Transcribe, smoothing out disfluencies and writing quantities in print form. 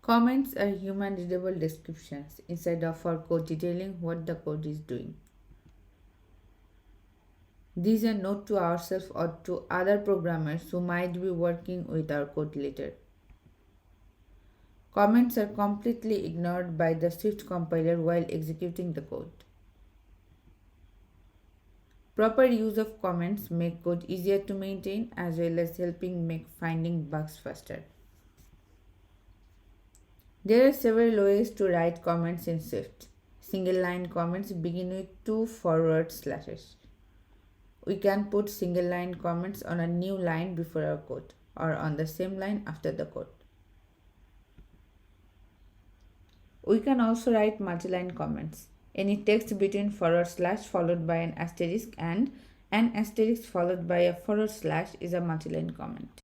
Comments are human readable descriptions inside of our code detailing what the code is doing. These are not to ourselves or to other programmers who might be working with our code later. Comments are completely ignored by the Swift compiler while executing the code. Proper use of comments make code easier to maintain as well as helping make finding bugs faster. There are several ways to write comments in Swift. Single line comments begin with two forward slashes. We can put single line comments on a new line before our code or on the same line after the code. We can also write multi-line comments. Any text between forward slash followed by an asterisk and an asterisk followed by a forward slash is a multi-line comment.